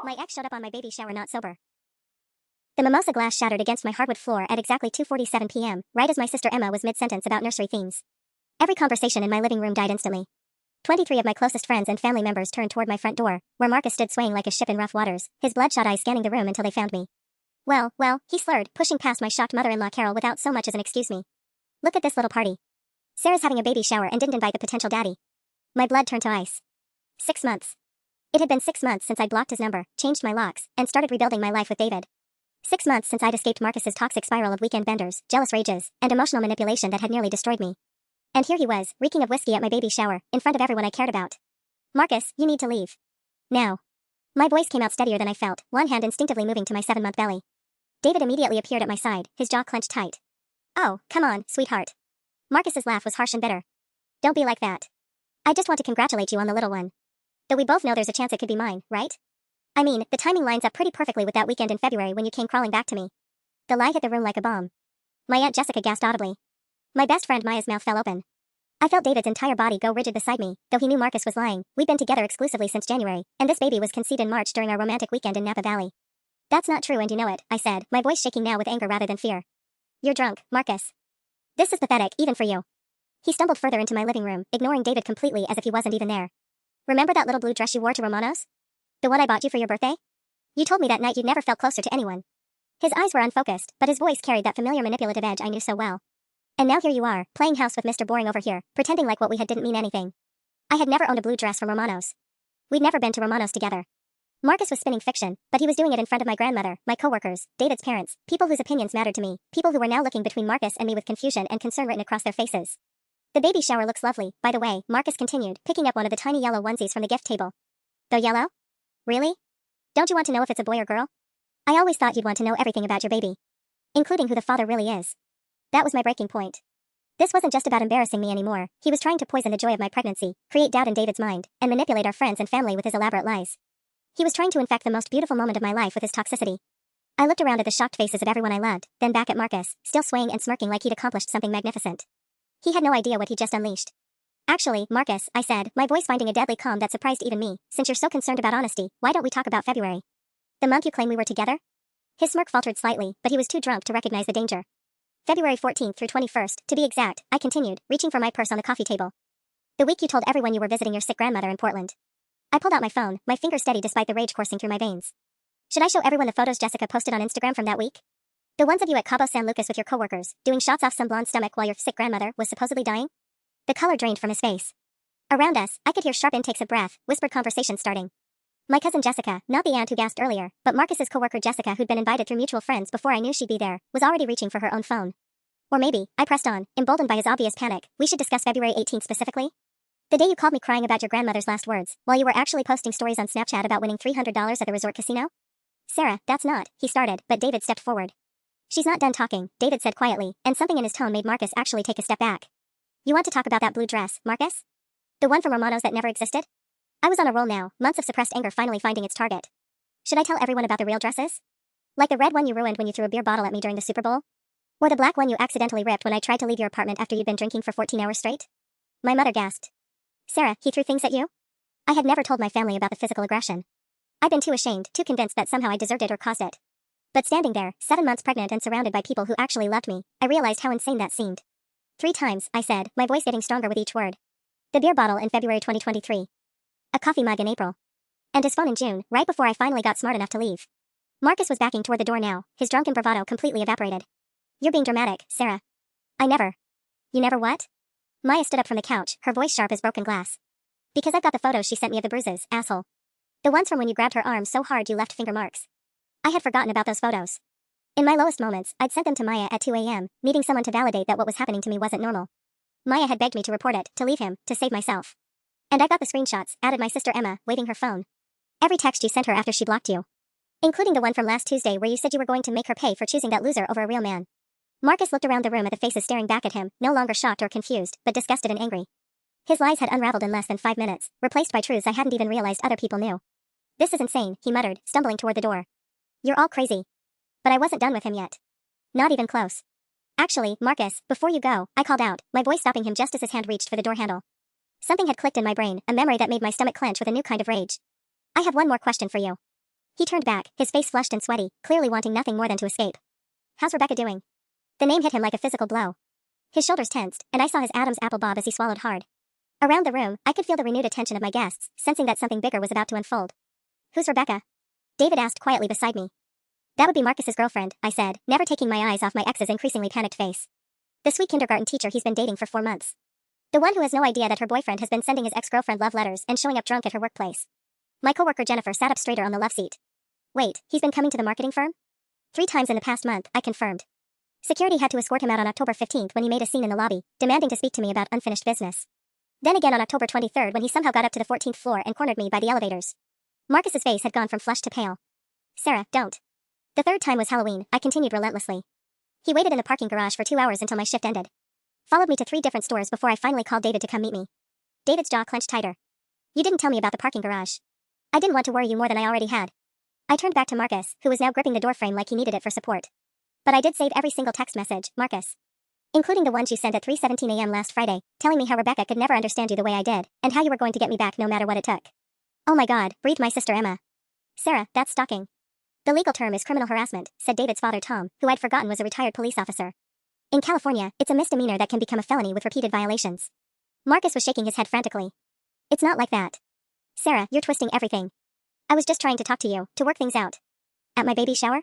My ex showed up on my baby shower not sober. The mimosa glass shattered against my hardwood floor at exactly 2:47 p.m., right as my sister Emma was mid-sentence about nursery themes. Every conversation in my living room died instantly. 23 of my closest friends and family members turned toward my front door, where Marcus stood swaying like a ship in rough waters, his bloodshot eyes scanning the room until they found me. Well, he slurred, pushing past my shocked mother-in-law Carol without so much as an excuse me. Look at this little party. Sarah's having a baby shower and didn't invite the potential daddy. My blood turned to ice. 6 months. It had been 6 months since I'd blocked his number, changed my locks, and started rebuilding my life with David. 6 months since I'd escaped Marcus's toxic spiral of weekend benders, jealous rages, and emotional manipulation that had nearly destroyed me. And here he was, reeking of whiskey at my baby shower, in front of everyone I cared about. Marcus, you need to leave. Now. My voice came out steadier than I felt, one hand instinctively moving to my 7-month belly. David immediately appeared at my side, his jaw clenched tight. Oh, come on, sweetheart. Marcus's laugh was harsh and bitter. Don't be like that. I just want to congratulate you on the little one. Though we both know there's a chance it could be mine, right? I mean, the timing lines up pretty perfectly with that weekend in February when you came crawling back to me. The lie hit the room like a bomb. My Aunt Jessica gasped audibly. My best friend Maya's mouth fell open. I felt David's entire body go rigid beside me, though he knew Marcus was lying. We'd been together exclusively since January, and this baby was conceived in March during our romantic weekend in Napa Valley. That's not true and you know it, I said, my voice shaking now with anger rather than fear. You're drunk, Marcus. This is pathetic, even for you. He stumbled further into my living room, ignoring David completely as if he wasn't even there. Remember that little blue dress you wore to Romano's? The one I bought you for your birthday? You told me that night you'd never felt closer to anyone. His eyes were unfocused, but his voice carried that familiar manipulative edge I knew so well. And now here you are, playing house with Mr. Boring over here, pretending like what we had didn't mean anything. I had never owned a blue dress from Romano's. We'd never been to Romano's together. Marcus was spinning fiction, but he was doing it in front of my grandmother, my coworkers, David's parents, people whose opinions mattered to me, people who were now looking between Marcus and me with confusion and concern written across their faces. The baby shower looks lovely, by the way, Marcus continued, picking up one of the tiny yellow onesies from the gift table. Though yellow? Really? Don't you want to know if it's a boy or girl? I always thought you'd want to know everything about your baby. Including who the father really is. That was my breaking point. This wasn't just about embarrassing me anymore, he was trying to poison the joy of my pregnancy, create doubt in David's mind, and manipulate our friends and family with his elaborate lies. He was trying to infect the most beautiful moment of my life with his toxicity. I looked around at the shocked faces of everyone I loved, then back at Marcus, still swaying and smirking like he'd accomplished something magnificent. He had no idea what he just unleashed. Actually, Marcus, I said, my voice finding a deadly calm that surprised even me, since you're so concerned about honesty, why don't we talk about February? The month you claim we were together? His smirk faltered slightly, but he was too drunk to recognize the danger. February 14th through 21st, to be exact, I continued, reaching for my purse on the coffee table. The week you told everyone you were visiting your sick grandmother in Portland. I pulled out my phone, my fingers steady despite the rage coursing through my veins. Should I show everyone the photos Jessica posted on Instagram from that week? The ones of you at Cabo San Lucas with your coworkers, doing shots off some blonde stomach while your sick grandmother was supposedly dying? The color drained from his face. Around us, I could hear sharp intakes of breath, whispered conversation starting. My cousin Jessica, not the aunt who gasped earlier, but Marcus's coworker Jessica who'd been invited through mutual friends before I knew she'd be there, was already reaching for her own phone. Or maybe, I pressed on, emboldened by his obvious panic, we should discuss February 18th specifically? The day you called me crying about your grandmother's last words, while you were actually posting stories on Snapchat about winning $300 at the resort casino? Sarah, that's not, he started, but David stepped forward. She's not done talking, David said quietly, and something in his tone made Marcus actually take a step back. You want to talk about that blue dress, Marcus? The one from Romano's that never existed? I was on a roll now, months of suppressed anger finally finding its target. Should I tell everyone about the real dresses? Like the red one you ruined when you threw a beer bottle at me during the Super Bowl? Or the black one you accidentally ripped when I tried to leave your apartment after you'd been drinking for 14 hours straight? My mother gasped. Sarah, he threw things at you? I had never told my family about the physical aggression. I'd been too ashamed, too convinced that somehow I deserved it or caused it. But standing there, 7 months pregnant and surrounded by people who actually loved me, I realized how insane that seemed. 3 times, I said, my voice getting stronger with each word. The beer bottle in February 2023. A coffee mug in April. And his phone in June, right before I finally got smart enough to leave. Marcus was backing toward the door now, his drunken bravado completely evaporated. You're being dramatic, Sarah. I never. You never what? Maya stood up from the couch, her voice sharp as broken glass. Because I've got the photos she sent me of the bruises, asshole. The ones from when you grabbed her arm so hard you left finger marks. I had forgotten about those photos. In my lowest moments, I'd sent them to Maya at 2 a.m., needing someone to validate that what was happening to me wasn't normal. Maya had begged me to report it, to leave him, to save myself. And I got the screenshots, added my sister Emma, waving her phone. Every text you sent her after she blocked you. Including the one from last Tuesday where you said you were going to make her pay for choosing that loser over a real man. Marcus looked around the room at the faces staring back at him, no longer shocked or confused, but disgusted and angry. His lies had unraveled in less than 5 minutes, replaced by truths I hadn't even realized other people knew. This is insane, he muttered, stumbling toward the door. You're all crazy. But I wasn't done with him yet. Not even close. Actually, Marcus, before you go, I called out, my voice stopping him just as his hand reached for the door handle. Something had clicked in my brain, a memory that made my stomach clench with a new kind of rage. I have one more question for you. He turned back, his face flushed and sweaty, clearly wanting nothing more than to escape. How's Rebecca doing? The name hit him like a physical blow. His shoulders tensed, and I saw his Adam's apple bob as he swallowed hard. Around the room, I could feel the renewed attention of my guests, sensing that something bigger was about to unfold. Who's Rebecca? David asked quietly beside me. That would be Marcus's girlfriend, I said, never taking my eyes off my ex's increasingly panicked face. The sweet kindergarten teacher he's been dating for 4 months. The one who has no idea that her boyfriend has been sending his ex-girlfriend love letters and showing up drunk at her workplace. My coworker Jennifer sat up straighter on the love seat. Wait, he's been coming to the marketing firm? 3 times in the past month, I confirmed. Security had to escort him out on October 15th when he made a scene in the lobby, demanding to speak to me about unfinished business. Then again on October 23rd when he somehow got up to the 14th floor and cornered me by the elevators. Marcus's face had gone from flushed to pale. Sarah, don't. The 3rd time was Halloween, I continued relentlessly. He waited in the parking garage for 2 hours until my shift ended. Followed me to 3 different stores before I finally called David to come meet me. David's jaw clenched tighter. You didn't tell me about the parking garage. I didn't want to worry you more than I already had. I turned back to Marcus, who was now gripping the doorframe like he needed it for support. But I did save every single text message, Marcus. Including the ones you sent at 3:17 a.m. last Friday, telling me how Rebecca could never understand you the way I did, and how you were going to get me back no matter what it took. Oh my God, breathed my sister Emma. Sarah, that's stalking. The legal term is criminal harassment, said David's father Tom, who I'd forgotten was a retired police officer. In California, it's a misdemeanor that can become a felony with repeated violations. Marcus was shaking his head frantically. It's not like that. Sarah, you're twisting everything. I was just trying to talk to you, to work things out. At my baby shower?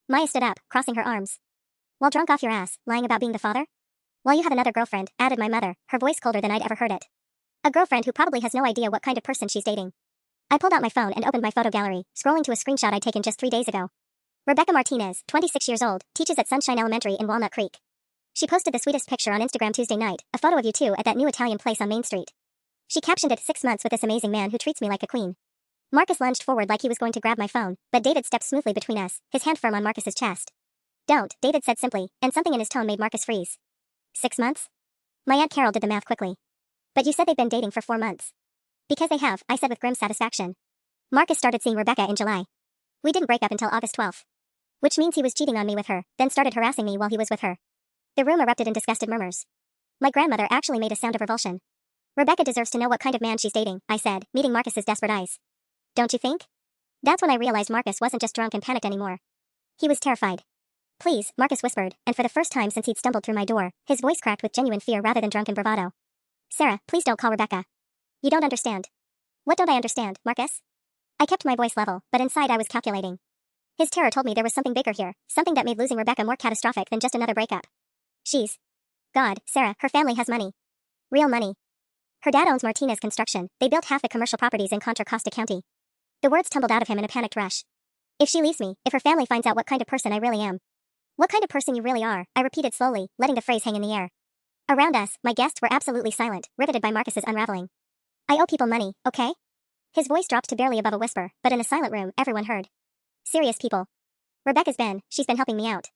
Maya stood up, crossing her arms. While drunk off your ass, lying about being the father? Well, you have another girlfriend, added my mother, her voice colder than I'd ever heard it. A girlfriend who probably has no idea what kind of person she's dating. I pulled out my phone and opened my photo gallery, scrolling to a screenshot I'd taken just 3 days ago. Rebecca Martinez, 26 years old, teaches at Sunshine Elementary in Walnut Creek. She posted the sweetest picture on Instagram Tuesday night, a photo of you two at that new Italian place on Main Street. She captioned it 6 months with this amazing man who treats me like a queen. Marcus lunged forward like he was going to grab my phone, but David stepped smoothly between us, his hand firm on Marcus's chest. Don't, David said simply, and something in his tone made Marcus freeze. 6 months? My Aunt Carol did the math quickly. But you said they've been dating for 4 months. Because they have, I said with grim satisfaction. Marcus started seeing Rebecca in July. We didn't break up until August 12th. Which means he was cheating on me with her, then started harassing me while he was with her. The room erupted in disgusted murmurs. My grandmother actually made a sound of revulsion. Rebecca deserves to know what kind of man she's dating, I said, meeting Marcus's desperate eyes. Don't you think? That's when I realized Marcus wasn't just drunk and panicked anymore. He was terrified. Please, Marcus whispered, and for the first time since he'd stumbled through my door, his voice cracked with genuine fear rather than drunken bravado. Sarah, please don't call Rebecca. You don't understand. What don't I understand, Marcus? I kept my voice level, but inside I was calculating. His terror told me there was something bigger here, something that made losing Rebecca more catastrophic than just another breakup. God, Sarah, her family has money. Real money. Her dad owns Martinez Construction. They built half the commercial properties in Contra Costa County. The words tumbled out of him in a panicked rush. If she leaves me, if her family finds out what kind of person I really am. What kind of person you really are, I repeated slowly, letting the phrase hang in the air. Around us, my guests were absolutely silent, riveted by Marcus's unraveling. I owe people money, okay? His voice dropped to barely above a whisper, but in a silent room, everyone heard. Serious people. She's been helping me out.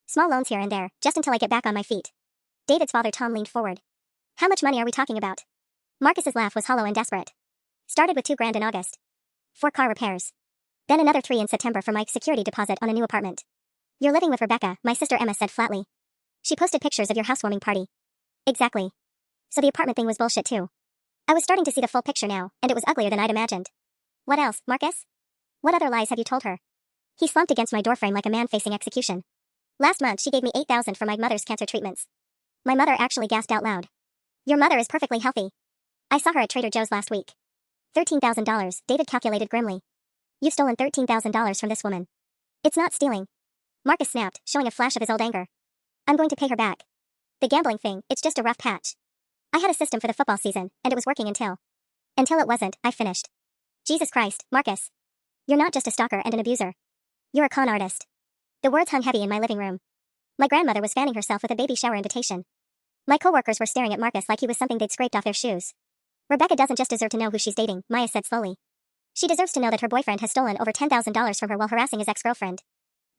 Small loans here and there, just until I get back on my feet. David's father Tom leaned forward. How much money are we talking about? Marcus's laugh was hollow and desperate. Started with $2,000 in August. 4 car repairs. Then another 3 in September for my security deposit on a new apartment. You're living with Rebecca, my sister Emma said flatly. She posted pictures of your housewarming party. Exactly. So the apartment thing was bullshit too. I was starting to see the full picture now, and it was uglier than I'd imagined. What else, Marcus? What other lies have you told her? He slumped against my doorframe like a man facing execution. Last month she gave me $8,000 for my mother's cancer treatments. My mother actually gasped out loud. Your mother is perfectly healthy. I saw her at Trader Joe's last week. $13,000, David calculated grimly. You've stolen $13,000 from this woman. It's not stealing. Marcus snapped, showing a flash of his old anger. I'm going to pay her back. The gambling thing, it's just a rough patch. I had a system for the football season, and it was working until it wasn't, I finished. Jesus Christ, Marcus. You're not just a stalker and an abuser. You're a con artist. The words hung heavy in my living room. My grandmother was fanning herself with a baby shower invitation. My coworkers were staring at Marcus like he was something they'd scraped off their shoes. Rebecca doesn't just deserve to know who she's dating, Maya said slowly. She deserves to know that her boyfriend has stolen over $10,000 from her while harassing his ex-girlfriend.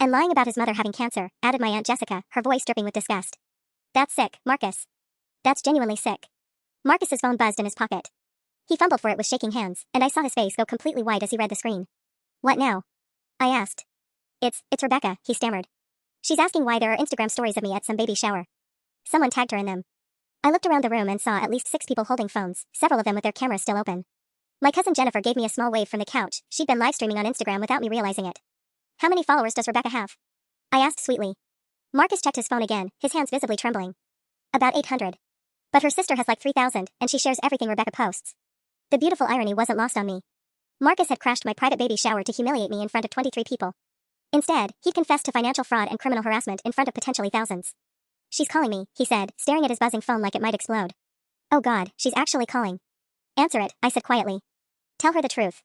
And lying about his mother having cancer, added my Aunt Jessica, her voice dripping with disgust. That's sick, Marcus. That's genuinely sick. Marcus's phone buzzed in his pocket. He fumbled for it with shaking hands, and I saw his face go completely white as he read the screen. What now? I asked. It's Rebecca, he stammered. She's asking why there are Instagram stories of me at some baby shower. Someone tagged her in them. I looked around the room and saw at least 6 people holding phones, several of them with their cameras still open. My cousin Jennifer gave me a small wave from the couch. She'd been live streaming on Instagram without me realizing it. How many followers does Rebecca have? I asked sweetly. Marcus checked his phone again, his hands visibly trembling. About 800. But her sister has like 3,000, and she shares everything Rebecca posts. The beautiful irony wasn't lost on me. Marcus had crashed my private baby shower to humiliate me in front of 23 people. Instead, he'd confessed to financial fraud and criminal harassment in front of potentially thousands. She's calling me, he said, staring at his buzzing phone like it might explode. Oh God, she's actually calling. Answer it, I said quietly. Tell her the truth.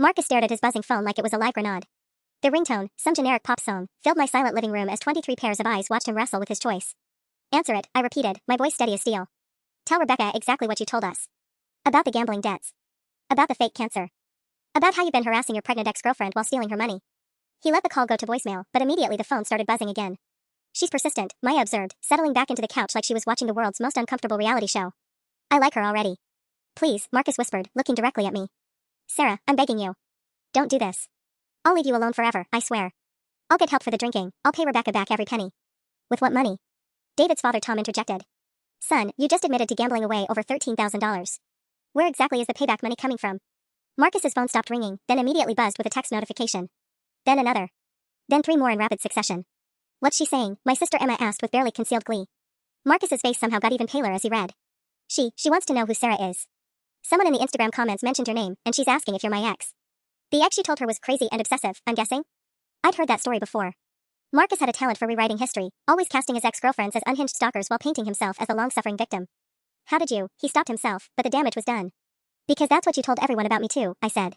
Marcus stared at his buzzing phone like it was a live grenade. The ringtone, some generic pop song, filled my silent living room as 23 pairs of eyes watched him wrestle with his choice. Answer it, I repeated, my voice steady as steel. Tell Rebecca exactly what you told us. About the gambling debts. About the fake cancer. About how you've been harassing your pregnant ex-girlfriend while stealing her money. He let the call go to voicemail, but immediately the phone started buzzing again. She's persistent, Maya observed, settling back into the couch like she was watching the world's most uncomfortable reality show. I like her already. Please, Marcus whispered, looking directly at me. Sarah, I'm begging you. Don't do this. I'll leave you alone forever, I swear. I'll get help for the drinking, I'll pay Rebecca back every penny. With what money? David's father Tom interjected. Son, you just admitted to gambling away over $13,000. Where exactly is the payback money coming from? Marcus's phone stopped ringing, then immediately buzzed with a text notification. Then another. Then 3 more in rapid succession. What's she saying? My sister Emma asked with barely concealed glee. Marcus's face somehow got even paler as he read. She wants to know who Sarah is. Someone in the Instagram comments mentioned your name, and she's asking if you're my ex. The ex you told her was crazy and obsessive, I'm guessing? I'd heard that story before. Marcus had a talent for rewriting history, always casting his ex-girlfriends as unhinged stalkers while painting himself as a long-suffering victim. How did you? He stopped himself, but the damage was done. Because that's what you told everyone about me too, I said.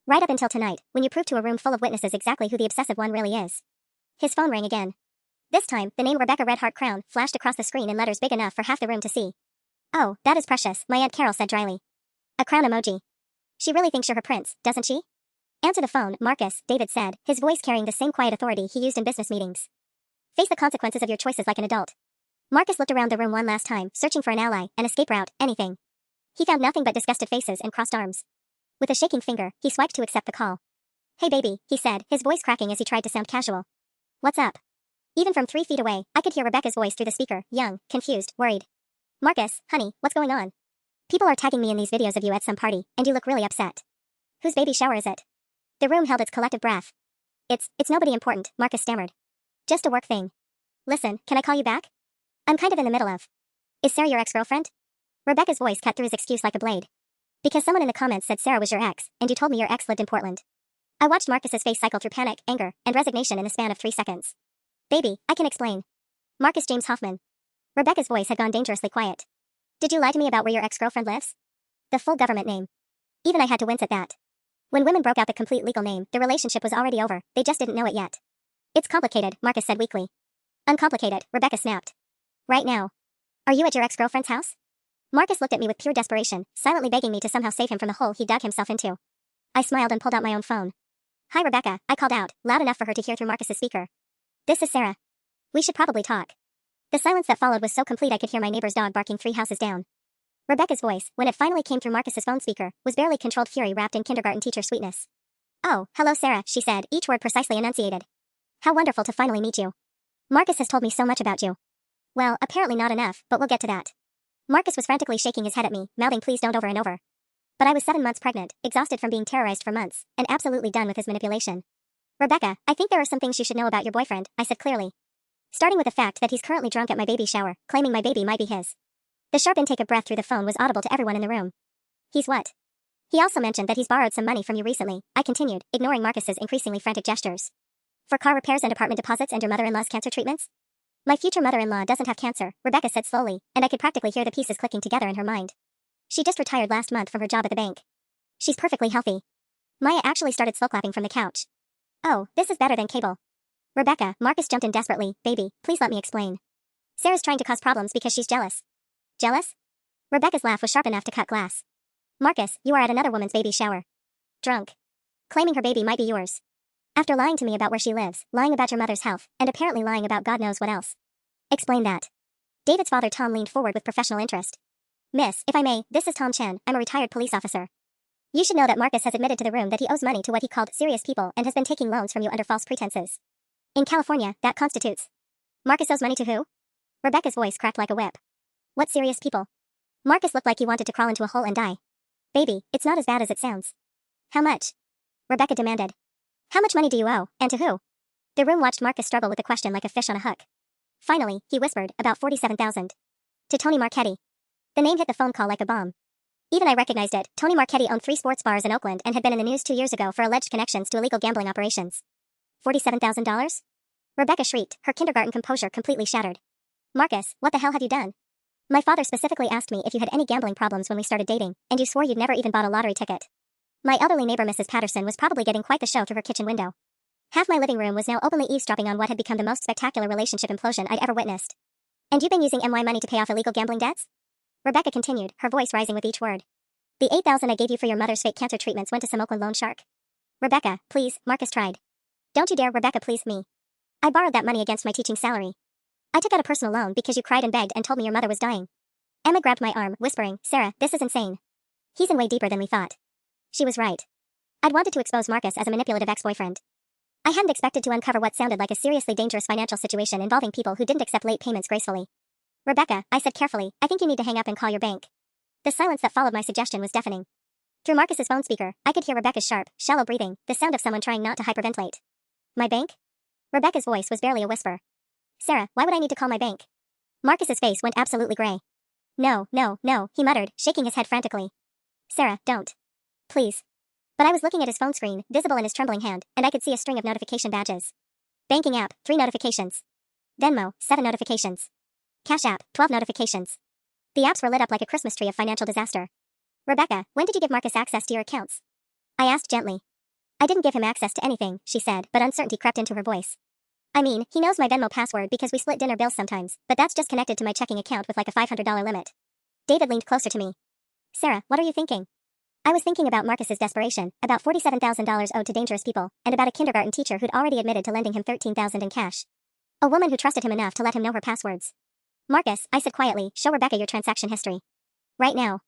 Right up until tonight, when you proved to a room full of witnesses exactly who the obsessive one really is. His phone rang again. This time, the name Rebecca Redheart Crown flashed across the screen in letters big enough for half the room to see. Oh, that is precious, my Aunt Carol said dryly. A crown emoji. She really thinks you're her prince, doesn't she? Answer the phone, Marcus, David said, his voice carrying the same quiet authority he used in business meetings. Face the consequences of your choices like an adult. Marcus looked around the room one last time, searching for an ally, an escape route, anything. He found nothing but disgusted faces and crossed arms. With a shaking finger, he swiped to accept the call. Hey baby, he said, his voice cracking as he tried to sound casual. What's up? Even from 3 feet away, I could hear Rebecca's voice through the speaker, young, confused, worried. Marcus, honey, what's going on? People are tagging me in these videos of you at some party, and you look really upset. Whose baby shower is it? The room held its collective breath. It's nobody important, Marcus stammered. Just a work thing. Listen, can I call you back? I'm kind of in the middle of. Is Sarah your ex-girlfriend? Rebecca's voice cut through his excuse like a blade. Because someone in the comments said Sarah was your ex, and you told me your ex lived in Portland. I watched Marcus's face cycle through panic, anger, and resignation in the span of 3 seconds. Baby, I can explain. Marcus James Hoffman. Rebecca's voice had gone dangerously quiet. Did you lie to me about where your ex-girlfriend lives? The full government name. Even I had to wince at that. When women broke out the complete legal name, the relationship was already over, they just didn't know it yet. It's complicated, Marcus said weakly. Uncomplicated, Rebecca snapped. Right now. Are you at your ex-girlfriend's house? Marcus looked at me with pure desperation, silently begging me to somehow save him from the hole he dug himself into. I smiled and pulled out my own phone. Hi Rebecca, I called out, loud enough for her to hear through Marcus's speaker. This is Sarah. We should probably talk. The silence that followed was so complete I could hear my neighbor's dog barking 3 houses down. Rebecca's voice, when it finally came through Marcus's phone speaker, was barely controlled fury wrapped in kindergarten teacher sweetness. Oh, hello Sarah, she said, each word precisely enunciated. How wonderful to finally meet you. Marcus has told me so much about you. Well, apparently not enough, but we'll get to that. Marcus was frantically shaking his head at me, mouthing please don't over and over. But I was 7 months pregnant, exhausted from being terrorized for months, and absolutely done with his manipulation. Rebecca, I think there are some things you should know about your boyfriend, I said clearly. Starting with the fact that he's currently drunk at my baby shower, claiming my baby might be his. The sharp intake of breath through the phone was audible to everyone in the room. He's what? He also mentioned that he's borrowed some money from you recently, I continued, ignoring Marcus's increasingly frantic gestures. For car repairs and apartment deposits and your mother-in-law's cancer treatments? My future mother-in-law doesn't have cancer, Rebecca said slowly, and I could practically hear the pieces clicking together in her mind. She just retired last month from her job at the bank. She's perfectly healthy. Maya actually started slow clapping from the couch. Oh, this is better than cable. Rebecca, Marcus jumped in desperately, baby, please let me explain. Sarah's trying to cause problems because she's jealous. Jealous? Rebecca's laugh was sharp enough to cut glass. Marcus, you are at another woman's baby shower. Drunk. Claiming her baby might be yours. After lying to me about where she lives, lying about your mother's health, and apparently lying about God knows what else. Explain that. David's father Tom leaned forward with professional interest. Miss, if I may, this is Tom Chen, I'm a retired police officer. You should know that Marcus has admitted to the room that he owes money to what he called serious people and has been taking loans from you under false pretenses. In California, that constitutes. Marcus owes money to who? Rebecca's voice cracked like a whip. What serious people? Marcus looked like he wanted to crawl into a hole and die. Baby, it's not as bad as it sounds. How much? Rebecca demanded. How much money do you owe, and to who? The room watched Marcus struggle with the question like a fish on a hook. Finally, he whispered, about 47,000. To Tony Marchetti. The name hit the phone call like a bomb. Even I recognized it. Tony Marchetti owned 3 sports bars in Oakland and had been in the news 2 years ago for alleged connections to illegal gambling operations. $47,000? Rebecca shrieked, her kindergarten composure completely shattered. Marcus, what the hell have you done? My father specifically asked me if you had any gambling problems when we started dating, and you swore you'd never even bought a lottery ticket. My elderly neighbor Mrs. Patterson was probably getting quite the show through her kitchen window. Half my living room was now openly eavesdropping on what had become the most spectacular relationship implosion I'd ever witnessed. And you've been using MY money to pay off illegal gambling debts? Rebecca continued, her voice rising with each word. The $8,000 I gave you for your mother's fake cancer treatments went to some Oakland loan shark. Rebecca, please, Marcus tried. Don't you dare, Rebecca, please me. I borrowed that money against my teaching salary. I took out a personal loan because you cried and begged and told me your mother was dying. Emma grabbed my arm, whispering, Sarah, this is insane. He's in way deeper than we thought. She was right. I'd wanted to expose Marcus as a manipulative ex-boyfriend. I hadn't expected to uncover what sounded like a seriously dangerous financial situation involving people who didn't accept late payments gracefully. Rebecca, I said carefully, I think you need to hang up and call your bank. The silence that followed my suggestion was deafening. Through Marcus's phone speaker, I could hear Rebecca's sharp, shallow breathing, the sound of someone trying not to hyperventilate. My bank? Rebecca's voice was barely a whisper. Sarah, why would I need to call my bank? Marcus's face went absolutely gray. No, he muttered, shaking his head frantically. Sarah, don't. Please. But I was looking at his phone screen, visible in his trembling hand, and I could see a string of notification badges. Banking app, 3 notifications. Venmo, 7 notifications. Cash App, 12 notifications. The apps were lit up like a Christmas tree of financial disaster. Rebecca, when did you give Marcus access to your accounts? I asked gently. I didn't give him access to anything, she said, but uncertainty crept into her voice. I mean, he knows my Venmo password because we split dinner bills sometimes, but that's just connected to my checking account with like a $500 limit. David leaned closer to me. Sarah, what are you thinking? I was thinking about Marcus's desperation, about $47,000 owed to dangerous people, and about a kindergarten teacher who'd already admitted to lending him $13,000 in cash. A woman who trusted him enough to let him know her passwords. Marcus, I said quietly, show Rebecca your transaction history. Right now.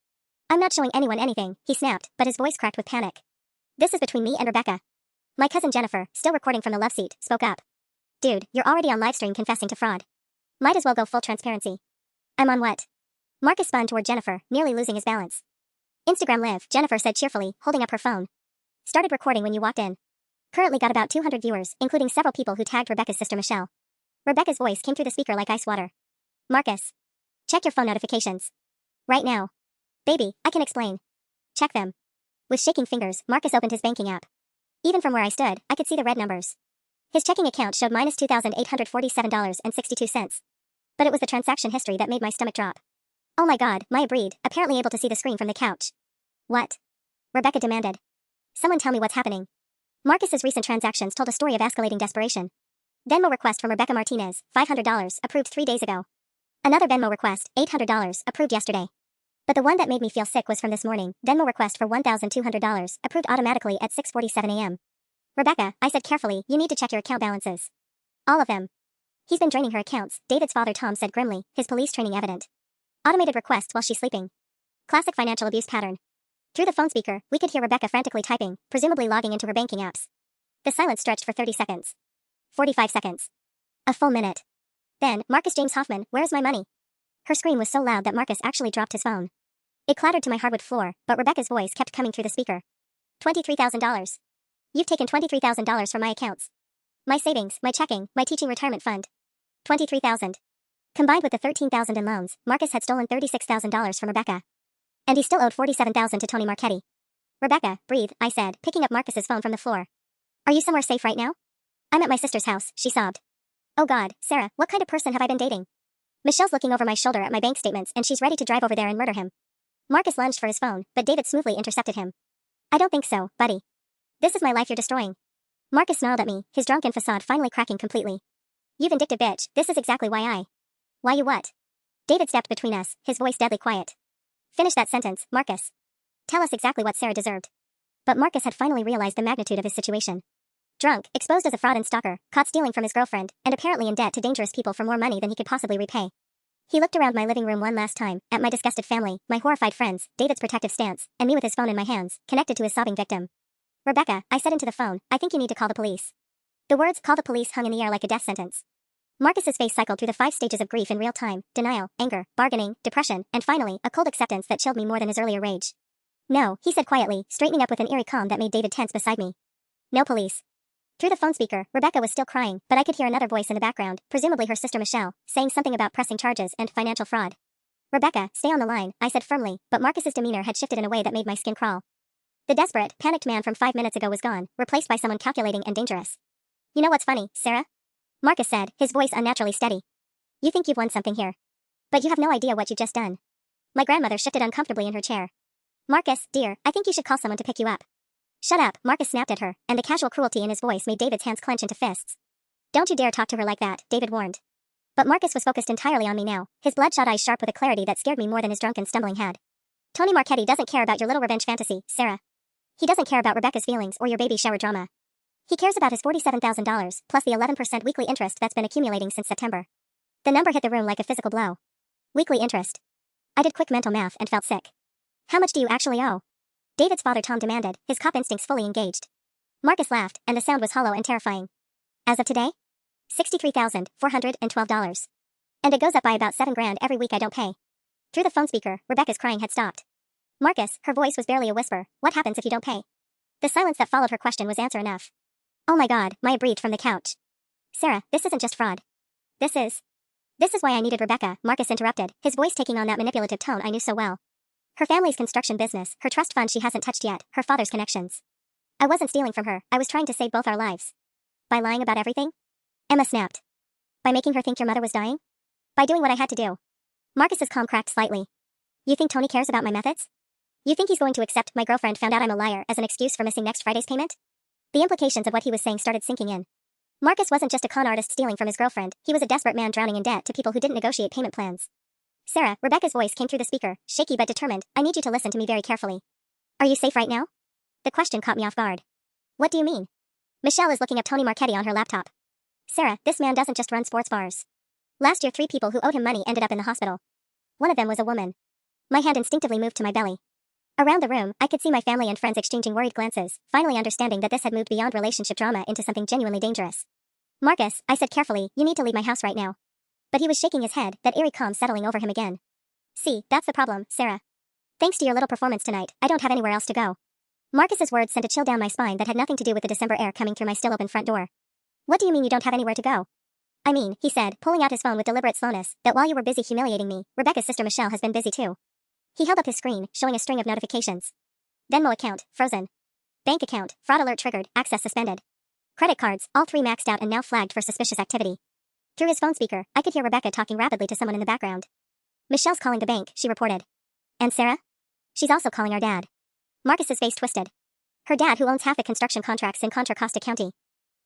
I'm not showing anyone anything, he snapped, but his voice cracked with panic. This is between me and Rebecca. My cousin Jennifer, still recording from the love seat, spoke up. Dude, you're already on livestream confessing to fraud. Might as well go full transparency. I'm on what? Marcus spun toward Jennifer, nearly losing his balance. Instagram Live, Jennifer said cheerfully, holding up her phone. Started recording when you walked in. Currently got about 200 viewers, including several people who tagged Rebecca's sister Michelle. Rebecca's voice came through the speaker like ice water. Marcus. Check your phone notifications. Right now. Baby, I can explain. Check them. With shaking fingers, Marcus opened his banking app. Even from where I stood, I could see the red numbers. His checking account showed minus $2,847.62. But it was the transaction history that made my stomach drop. Oh my god, Maya breathed, apparently able to see the screen from the couch. What? Rebecca demanded. Someone tell me what's happening. Marcus's recent transactions told a story of escalating desperation. Venmo request from Rebecca Martinez, $500, approved 3 days ago. Another Venmo request, $800, approved yesterday. But the one that made me feel sick was from this morning, Venmo request for $1,200, approved automatically at 6:47 a.m. Rebecca, I said carefully, you need to check your account balances. All of them. He's been draining her accounts, David's father Tom said grimly, his police training evident. Automated requests while she's sleeping. Classic financial abuse pattern. Through the phone speaker, we could hear Rebecca frantically typing, presumably logging into her banking apps. The silence stretched for 30 seconds. 45 seconds. A full minute. Then, Marcus James Hoffman, where's my money? Her scream was so loud that Marcus actually dropped his phone. It clattered to my hardwood floor, but Rebecca's voice kept coming through the speaker. $23,000. You've taken $23,000 from my accounts. My savings, my checking, my teaching retirement fund. $23,000. Combined with the $13,000 in loans, Marcus had stolen $36,000 from Rebecca. And he still owed $47,000 to Tony Marchetti. Rebecca, breathe, I said, picking up Marcus's phone from the floor. Are you somewhere safe right now? I'm at my sister's house, she sobbed. Oh god, Sarah, what kind of person have I been dating? Michelle's looking over my shoulder at my bank statements and she's ready to drive over there and murder him. Marcus lunged for his phone, but David smoothly intercepted him. I don't think so, buddy. This is my life you're destroying. Marcus snarled at me, his drunken facade finally cracking completely. You vindictive bitch, this is exactly why Why you what? David stepped between us, his voice deadly quiet. Finish that sentence, Marcus. Tell us exactly what Sarah deserved. But Marcus had finally realized the magnitude of his situation. Drunk, exposed as a fraud and stalker, caught stealing from his girlfriend, and apparently in debt to dangerous people for more money than he could possibly repay. He looked around my living room one last time, at my disgusted family, my horrified friends, David's protective stance, and me with his phone in my hands, connected to his sobbing victim. Rebecca, I said into the phone, I think you need to call the police. The words call the police hung in the air like a death sentence. Marcus's face cycled through the 5 stages of grief in real time, denial, anger, bargaining, depression, and finally, a cold acceptance that chilled me more than his earlier rage. No, he said quietly, straightening up with an eerie calm that made David tense beside me. No police. Through the phone speaker, Rebecca was still crying, but I could hear another voice in the background, presumably her sister Michelle, saying something about pressing charges and financial fraud. Rebecca, stay on the line, I said firmly, but Marcus's demeanor had shifted in a way that made my skin crawl. The desperate, panicked man from 5 minutes ago was gone, replaced by someone calculating and dangerous. You know what's funny, Sarah? Marcus said, his voice unnaturally steady. You think you've won something here. But you have no idea what you've just done. My grandmother shifted uncomfortably in her chair. Marcus, dear, I think you should call someone to pick you up. Shut up, Marcus snapped at her, and the casual cruelty in his voice made David's hands clench into fists. Don't you dare talk to her like that, David warned. But Marcus was focused entirely on me now, his bloodshot eyes sharp with a clarity that scared me more than his drunken stumbling head. Tony Marchetti doesn't care about your little revenge fantasy, Sarah. He doesn't care about Rebecca's feelings or your baby shower drama. He cares about his $47,000, plus the 11% weekly interest that's been accumulating since September. The number hit the room like a physical blow. Weekly interest. I did quick mental math and felt sick. How much do you actually owe? David's father Tom demanded, his cop instincts fully engaged. Marcus laughed, and the sound was hollow and terrifying. As of today? $63,412. And it goes up by about $7,000 every week I don't pay. Through the phone speaker, Rebecca's crying had stopped. Marcus, her voice was barely a whisper, what happens if you don't pay? The silence that followed her question was answer enough. Oh my god, Maya breathed from the couch. Sarah, this isn't just fraud. This is why I needed Rebecca, Marcus interrupted, his voice taking on that manipulative tone I knew so well. Her family's construction business, her trust fund she hasn't touched yet, her father's connections. I wasn't stealing from her, I was trying to save both our lives. By lying about everything? Emma snapped. By making her think your mother was dying? By doing what I had to do. Marcus's calm cracked slightly. You think Tony cares about my methods? You think he's going to accept my girlfriend found out I'm a liar as an excuse for missing next Friday's payment? The implications of what he was saying started sinking in. Marcus wasn't just a con artist stealing from his girlfriend, he was a desperate man drowning in debt to people who didn't negotiate payment plans. Sarah, Rebecca's voice came through the speaker, shaky but determined, I need you to listen to me very carefully. Are you safe right now? The question caught me off guard. What do you mean? Michelle is looking up Tony Marchetti on her laptop. Sarah, this man doesn't just run sports bars. Last year 3 people who owed him money ended up in the hospital. One of them was a woman. My hand instinctively moved to my belly. Around the room, I could see my family and friends exchanging worried glances, finally understanding that this had moved beyond relationship drama into something genuinely dangerous. Marcus, I said carefully, you need to leave my house right now. But he was shaking his head, that eerie calm settling over him again. See, that's the problem, Sarah. Thanks to your little performance tonight, I don't have anywhere else to go. Marcus's words sent a chill down my spine that had nothing to do with the December air coming through my still open front door. What do you mean you don't have anywhere to go? I mean, he said, pulling out his phone with deliberate slowness, that while you were busy humiliating me, Rebecca's sister Michelle has been busy too. He held up his screen, showing a string of notifications. Venmo account, frozen. Bank account, fraud alert triggered, access suspended. Credit cards, all 3 maxed out and now flagged for suspicious activity. Through his phone speaker, I could hear Rebecca talking rapidly to someone in the background. Michelle's calling the bank, she reported. And Sarah? She's also calling our dad. Marcus's face twisted. Her dad who owns half the construction contracts in Contra Costa County.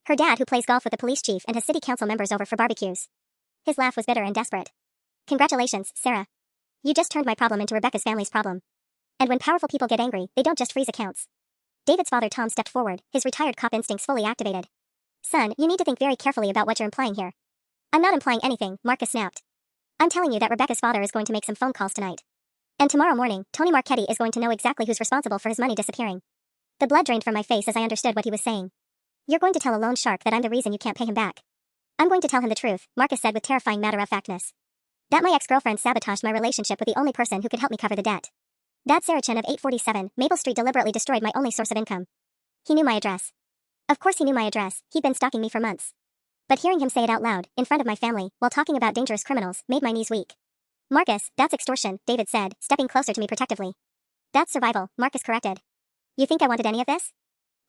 Her dad who plays golf with the police chief and has city council members over for barbecues. His laugh was bitter and desperate. Congratulations, Sarah. You just turned my problem into Rebecca's family's problem. And when powerful people get angry, they don't just freeze accounts. David's father Tom stepped forward, his retired cop instincts fully activated. Son, you need to think very carefully about what you're implying here. I'm not implying anything, Marcus snapped. I'm telling you that Rebecca's father is going to make some phone calls tonight. And tomorrow morning, Tony Marchetti is going to know exactly who's responsible for his money disappearing. The blood drained from my face as I understood what he was saying. You're going to tell a loan shark that I'm the reason you can't pay him back. I'm going to tell him the truth, Marcus said with terrifying matter-of-factness. That my ex-girlfriend sabotaged my relationship with the only person who could help me cover the debt. That Sarah Chen of 847 Maple Street deliberately destroyed my only source of income. He knew my address. Of course he knew my address, he'd been stalking me for months. But hearing him say it out loud, in front of my family, while talking about dangerous criminals, made my knees weak. Marcus, that's extortion, David said, stepping closer to me protectively. That's survival, Marcus corrected. You think I wanted any of this?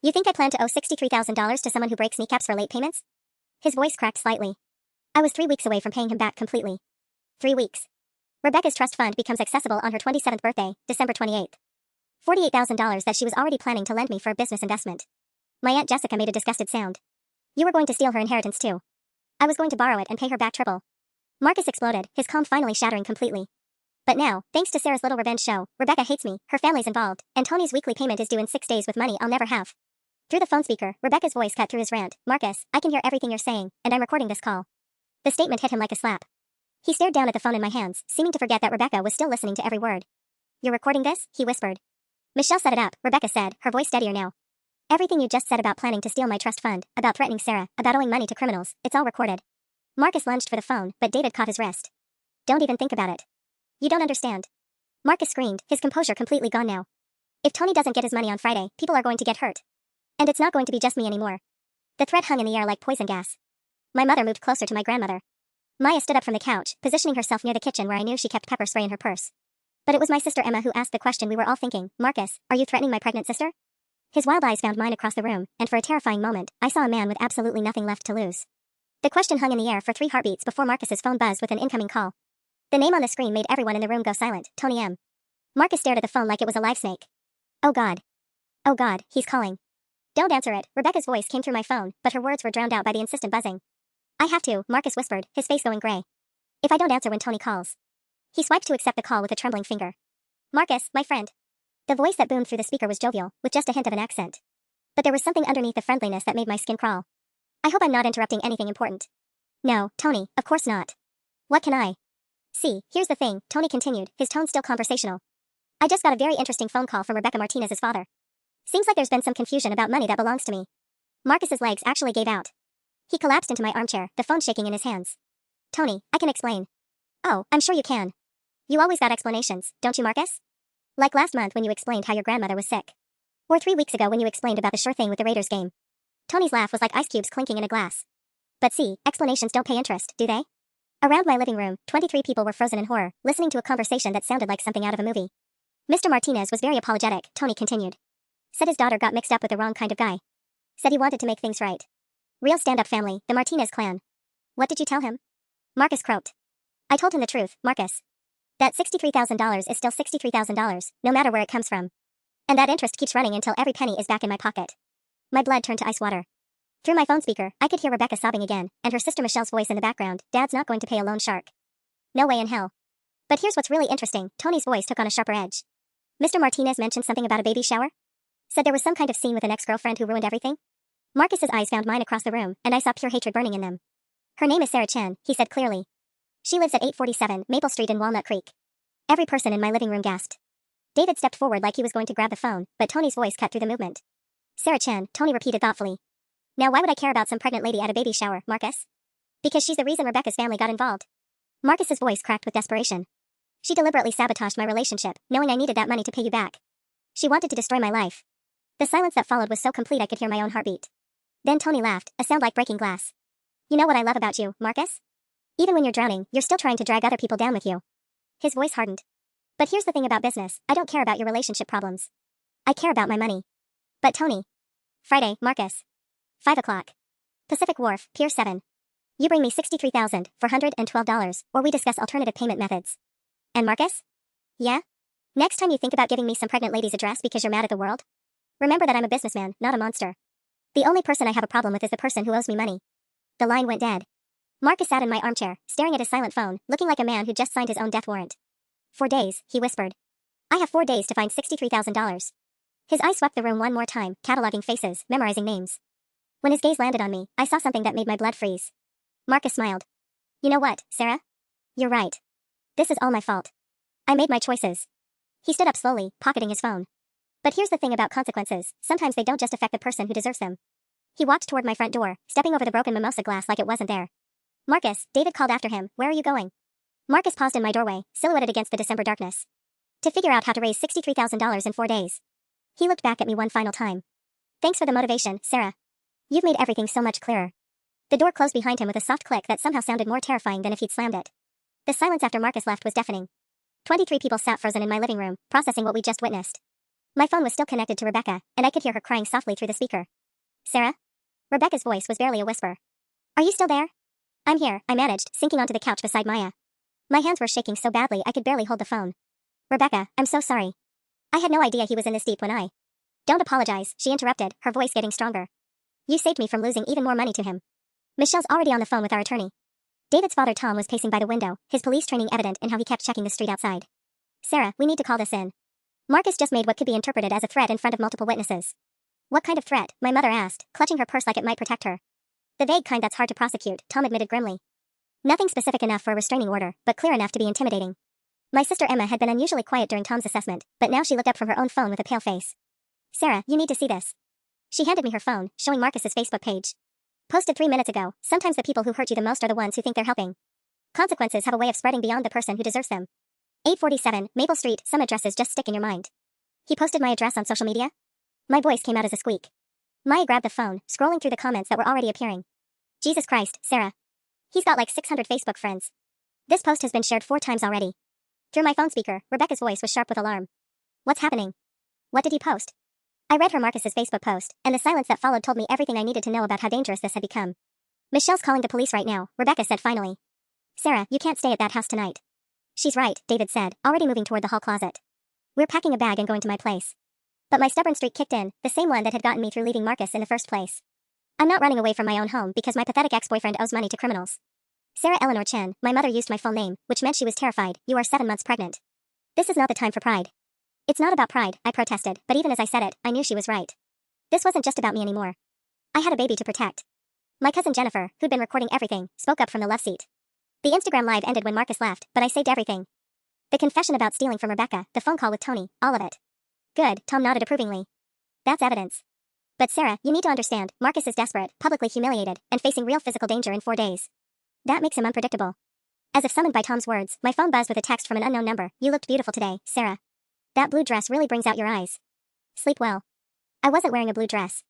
You think I plan to owe $63,000 to someone who breaks kneecaps for late payments? His voice cracked slightly. I was 3 weeks away from paying him back completely. 3 weeks. Rebecca's trust fund becomes accessible on her 27th birthday, December 28th. $48,000 that she was already planning to lend me for a business investment. My Aunt Jessica made a disgusted sound. You were going to steal her inheritance too. I was going to borrow it and pay her back triple. Marcus exploded, his calm finally shattering completely. But now, thanks to Sarah's little revenge show, Rebecca hates me, her family's involved, and Tony's weekly payment is due in 6 days with money I'll never have. Through the phone speaker, Rebecca's voice cut through his rant. Marcus, I can hear everything you're saying, and I'm recording this call. The statement hit him like a slap. He stared down at the phone in my hands, seeming to forget that Rebecca was still listening to every word. You're recording this? He whispered. Michelle set it up, Rebecca said, her voice steadier now. Everything you just said about planning to steal my trust fund, about threatening Sarah, about owing money to criminals, it's all recorded. Marcus lunged for the phone, but David caught his wrist. Don't even think about it. You don't understand. Marcus screamed, his composure completely gone now. If Tony doesn't get his money on Friday, people are going to get hurt. And it's not going to be just me anymore. The threat hung in the air like poison gas. My mother moved closer to my grandmother. Maya stood up from the couch, positioning herself near the kitchen where I knew she kept pepper spray in her purse. But it was my sister Emma who asked the question we were all thinking. Marcus, are you threatening my pregnant sister? His wild eyes found mine across the room, and for a terrifying moment, I saw a man with absolutely nothing left to lose. The question hung in the air for 3 heartbeats before Marcus's phone buzzed with an incoming call. The name on the screen made everyone in the room go silent. Tony M. Marcus stared at the phone like it was a live snake. Oh God. Oh God, he's calling. Don't answer it. Rebecca's voice came through my phone, but her words were drowned out by the insistent buzzing. I have to, Marcus whispered, his face going gray. If I don't answer when Tony calls. He swiped to accept the call with a trembling finger. Marcus, my friend. The voice that boomed through the speaker was jovial, with just a hint of an accent. But there was something underneath the friendliness that made my skin crawl. I hope I'm not interrupting anything important. No, Tony, of course not. What can I? See, here's the thing, Tony continued, his tone still conversational. I just got a very interesting phone call from Rebecca Martinez's father. Seems like there's been some confusion about money that belongs to me. Marcus's legs actually gave out. He collapsed into my armchair, the phone shaking in his hands. Tony, I can explain. Oh, I'm sure you can. You always got explanations, don't you, Marcus? Like last month when you explained how your grandmother was sick. Or 3 weeks ago when you explained about the sure thing with the Raiders game. Tony's laugh was like ice cubes clinking in a glass. But see, explanations don't pay interest, do they? Around my living room, 23 people were frozen in horror, listening to a conversation that sounded like something out of a movie. Mr. Martinez was very apologetic, Tony continued. Said his daughter got mixed up with the wrong kind of guy. Said he wanted to make things right. Real stand-up family, the Martinez clan. What did you tell him? Marcus croaked. I told him the truth, Marcus. That $63,000 is still $63,000, no matter where it comes from. And that interest keeps running until every penny is back in my pocket. My blood turned to ice water. Through my phone speaker, I could hear Rebecca sobbing again, and her sister Michelle's voice in the background. Dad's not going to pay a loan shark. No way in hell. But here's what's really interesting, Tony's voice took on a sharper edge. Mr. Martinez mentioned something about a baby shower? Said there was some kind of scene with an ex-girlfriend who ruined everything? Marcus's eyes found mine across the room, and I saw pure hatred burning in them. Her name is Sarah Chen, he said clearly. She lives at 847 Maple Street in Walnut Creek. Every person in my living room gasped. David stepped forward like he was going to grab the phone, but Tony's voice cut through the movement. Sarah Chen, Tony repeated thoughtfully. Now why would I care about some pregnant lady at a baby shower, Marcus? Because she's the reason Rebecca's family got involved. Marcus's voice cracked with desperation. She deliberately sabotaged my relationship, knowing I needed that money to pay you back. She wanted to destroy my life. The silence that followed was so complete I could hear my own heartbeat. Then Tony laughed, a sound like breaking glass. You know what I love about you, Marcus? Even when you're drowning, you're still trying to drag other people down with you. His voice hardened. But here's the thing about business, I don't care about your relationship problems. I care about my money. But Tony. Friday, Marcus. 5 o'clock. Pacific Wharf, Pier 7. You bring me $63,412, or we discuss alternative payment methods. And Marcus? Yeah? Next time you think about giving me some pregnant lady's address because you're mad at the world, remember that I'm a businessman, not a monster. The only person I have a problem with is the person who owes me money. The line went dead. Marcus sat in my armchair, staring at his silent phone, looking like a man who just signed his own death warrant. 4 days, he whispered. I have 4 days to find $63,000. His eyes swept the room one more time, cataloging faces, memorizing names. When his gaze landed on me, I saw something that made my blood freeze. Marcus smiled. You know what, Sarah? You're right. This is all my fault. I made my choices. He stood up slowly, pocketing his phone. But here's the thing about consequences, sometimes they don't just affect the person who deserves them. He walked toward my front door, stepping over the broken mimosa glass like it wasn't there. Marcus, David called after him, where are you going? Marcus paused in my doorway, silhouetted against the December darkness. To figure out how to raise $63,000 in 4 days. He looked back at me one final time. Thanks for the motivation, Sarah. You've made everything so much clearer. The door closed behind him with a soft click that somehow sounded more terrifying than if he'd slammed it. The silence after Marcus left was deafening. 23 people sat frozen in my living room, processing what we just witnessed. My phone was still connected to Rebecca, and I could hear her crying softly through the speaker. Sarah? Rebecca's voice was barely a whisper. Are you still there? I'm here, I managed, sinking onto the couch beside Maya. My hands were shaking so badly I could barely hold the phone. Rebecca, I'm so sorry. I had no idea he was in this deep when I... Don't apologize, she interrupted, her voice getting stronger. You saved me from losing even more money to him. Michelle's already on the phone with our attorney. David's father Tom was pacing by the window, his police training evident in how he kept checking the street outside. Sarah, we need to call this in. Marcus just made what could be interpreted as a threat in front of multiple witnesses. What kind of threat? My mother asked, clutching her purse like it might protect her. The vague kind that's hard to prosecute, Tom admitted grimly. Nothing specific enough for a restraining order, but clear enough to be intimidating. My sister Emma had been unusually quiet during Tom's assessment, but now she looked up from her own phone with a pale face. Sarah, you need to see this. She handed me her phone, showing Marcus's Facebook page. Posted 3 minutes ago, sometimes the people who hurt you the most are the ones who think they're helping. Consequences have a way of spreading beyond the person who deserves them. 847, Maple Street, some addresses just stick in your mind. He posted my address on social media? My voice came out as a squeak. Maya grabbed the phone, scrolling through the comments that were already appearing. Jesus Christ, Sarah. He's got like 600 Facebook friends. This post has been shared 4 times already. Through my phone speaker, Rebecca's voice was sharp with alarm. What's happening? What did he post? I read her Marcus's Facebook post, and the silence that followed told me everything I needed to know about how dangerous this had become. Michelle's calling the police right now, Rebecca said finally. Sarah, you can't stay at that house tonight. She's right, David said, already moving toward the hall closet. We're packing a bag and going to my place. But my stubborn streak kicked in, the same one that had gotten me through leaving Marcus in the first place. I'm not running away from my own home because my pathetic ex-boyfriend owes money to criminals. Sarah Eleanor Chen, my mother used my full name, which meant she was terrified. You are 7 months pregnant. This is not the time for pride. It's not about pride, I protested, but even as I said it, I knew she was right. This wasn't just about me anymore. I had a baby to protect. My cousin Jennifer, who'd been recording everything, spoke up from the love seat. The Instagram live ended when Marcus left, but I saved everything. The confession about stealing from Rebecca, the phone call with Tony, all of it. Good, Tom nodded approvingly. That's evidence. But Sarah, you need to understand, Marcus is desperate, publicly humiliated, and facing real physical danger in 4 days. That makes him unpredictable. As if summoned by Tom's words, my phone buzzed with a text from an unknown number. You looked beautiful today, Sarah. That blue dress really brings out your eyes. Sleep well. I wasn't wearing a blue dress.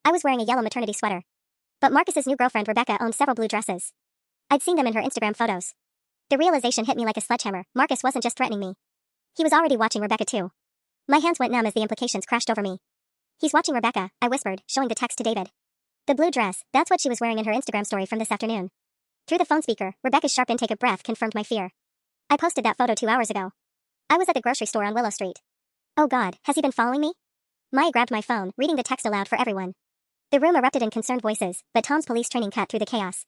I was wearing a yellow maternity sweater. But Marcus's new girlfriend Rebecca owned several blue dresses. I'd seen them in her Instagram photos. The realization hit me like a sledgehammer. Marcus wasn't just threatening me. He was already watching Rebecca too. My hands went numb as the implications crashed over me. He's watching Rebecca, I whispered, showing the text to David. The blue dress, that's what she was wearing in her Instagram story from this afternoon. Through the phone speaker, Rebecca's sharp intake of breath confirmed my fear. I posted that photo 2 hours ago. I was at the grocery store on Willow Street. Oh God, has he been following me? Maya grabbed my phone, reading the text aloud for everyone. The room erupted in concerned voices, but Tom's police training cut through the chaos.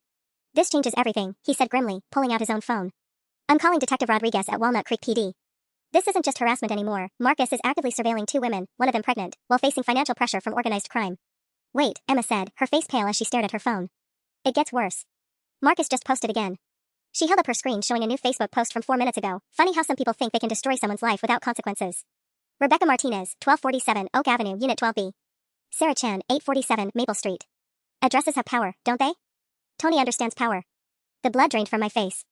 This changes everything, he said grimly, pulling out his own phone. I'm calling Detective Rodriguez at Walnut Creek PD. This isn't just harassment anymore. Marcus is actively surveilling 2 women, one of them pregnant, while facing financial pressure from organized crime. Wait, Emma said, her face pale as she stared at her phone. It gets worse. Marcus just posted again. She held up her screen showing a new Facebook post from 4 minutes ago. Funny how some people think they can destroy someone's life without consequences. Rebecca Martinez, 1247 Oak Avenue, Unit 12B. Sarah Chan, 847 Maple Street. Addresses have power, don't they? Tony understands power. The blood drained from my face.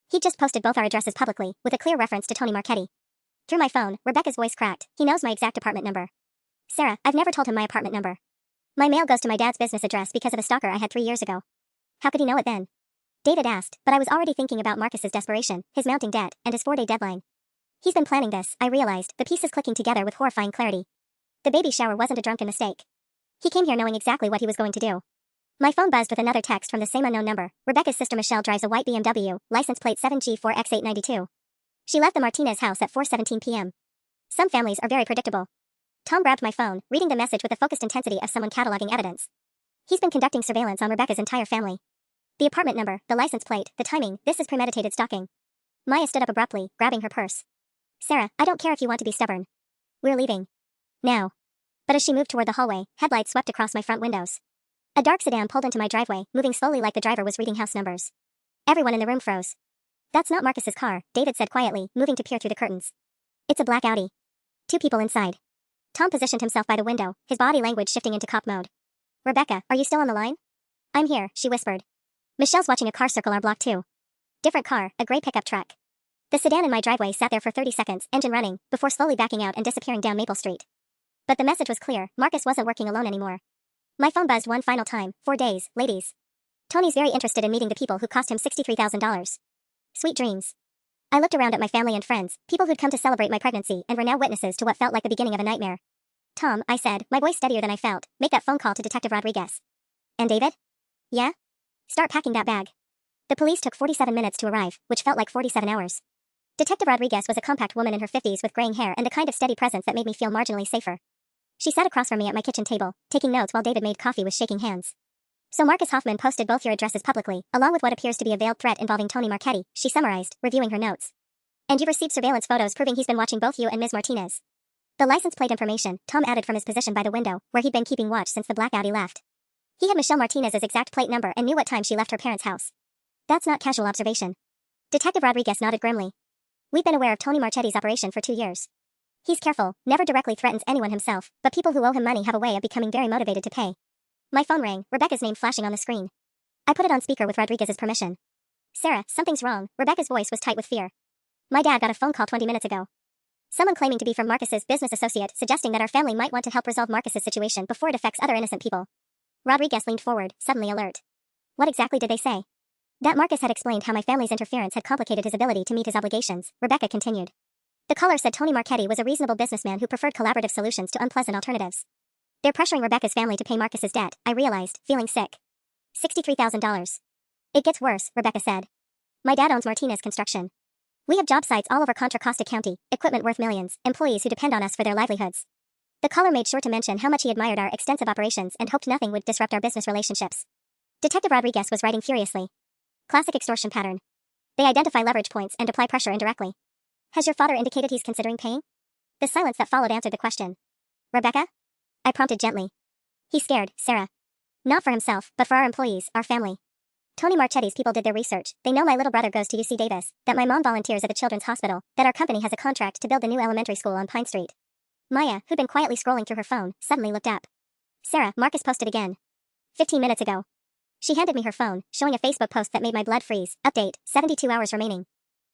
He just posted both our addresses publicly, with a clear reference to Tony Marchetti. Through my phone, Rebecca's voice cracked. He knows my exact apartment number. Sarah, I've never told him my apartment number. My mail goes to my dad's business address because of a stalker I had 3 years ago. How could he know it then? David asked, but I was already thinking about Marcus's desperation, his mounting debt, and his 4-day deadline. He's been planning this, I realized, the pieces clicking together with horrifying clarity. The baby shower wasn't a drunken mistake. He came here knowing exactly what he was going to do. My phone buzzed with another text from the same unknown number. Rebecca's sister Michelle drives a white BMW, license plate 7G4X892. She left the Martinez house at 4:17 p.m. Some families are very predictable. Tom grabbed my phone, reading the message with the focused intensity of someone cataloging evidence. He's been conducting surveillance on Rebecca's entire family. The apartment number, the license plate, the timing, this is premeditated stalking. Maya stood up abruptly, grabbing her purse. Sarah, I don't care if you want to be stubborn. We're leaving. Now. But as she moved toward the hallway, headlights swept across my front windows. A dark sedan pulled into my driveway, moving slowly like the driver was reading house numbers. Everyone in the room froze. That's not Marcus's car, David said quietly, moving to peer through the curtains. It's a black Audi. 2 people inside. Tom positioned himself by the window, his body language shifting into cop mode. Rebecca, are you still on the line? I'm here, she whispered. Michelle's watching a car circle our block too. Different car, a gray pickup truck. The sedan in my driveway sat there for 30 seconds, engine running, before slowly backing out and disappearing down Maple Street. But the message was clear, Marcus wasn't working alone anymore. My phone buzzed one final time. 4 days, ladies. Tony's very interested in meeting the people who cost him $63,000. Sweet dreams. I looked around at my family and friends, people who'd come to celebrate my pregnancy and were now witnesses to what felt like the beginning of a nightmare. Tom, I said, my voice steadier than I felt, make that phone call to Detective Rodriguez. And David? Yeah? Start packing that bag. The police took 47 minutes to arrive, which felt like 47 hours. Detective Rodriguez was a compact woman in her 50s with graying hair and the kind of steady presence that made me feel marginally safer. She sat across from me at my kitchen table, taking notes while David made coffee with shaking hands. So Marcus Hoffman posted both your addresses publicly, along with what appears to be a veiled threat involving Tony Marchetti, she summarized, reviewing her notes. And you've received surveillance photos proving he's been watching both you and Ms. Martinez. The license plate information, Tom added from his position by the window, where he'd been keeping watch since the black Audi left. He had Michelle Martinez's exact plate number and knew what time she left her parents' house. That's not casual observation. Detective Rodriguez nodded grimly. We've been aware of Tony Marchetti's operation for 2 years. He's careful, never directly threatens anyone himself, but people who owe him money have a way of becoming very motivated to pay. My phone rang, Rebecca's name flashing on the screen. I put it on speaker with Rodriguez's permission. Sarah, something's wrong. Rebecca's voice was tight with fear. My dad got a phone call 20 minutes ago. Someone claiming to be from Marcus's business associate suggesting that our family might want to help resolve Marcus's situation before it affects other innocent people. Rodriguez leaned forward, suddenly alert. What exactly did they say? That Marcus had explained how my family's interference had complicated his ability to meet his obligations, Rebecca continued. The caller said Tony Marchetti was a reasonable businessman who preferred collaborative solutions to unpleasant alternatives. They're pressuring Rebecca's family to pay Marcus's debt, I realized, feeling sick. $63,000. It gets worse, Rebecca said. My dad owns Martinez Construction. We have job sites all over Contra Costa County, equipment worth millions, employees who depend on us for their livelihoods. The caller made sure to mention how much he admired our extensive operations and hoped nothing would disrupt our business relationships. Detective Rodriguez was writing furiously. Classic extortion pattern. They identify leverage points and apply pressure indirectly. Has your father indicated he's considering paying? The silence that followed answered the question. Rebecca? I prompted gently. He's scared, Sarah. Not for himself, but for our employees, our family. Tony Marchetti's people did their research. They know my little brother goes to UC Davis, that my mom volunteers at the Children's Hospital, that our company has a contract to build the new elementary school on Pine Street. Maya, who'd been quietly scrolling through her phone, suddenly looked up. Sarah, Marcus posted again. 15 minutes ago. She handed me her phone, showing a Facebook post that made my blood freeze. Update, 72 hours remaining.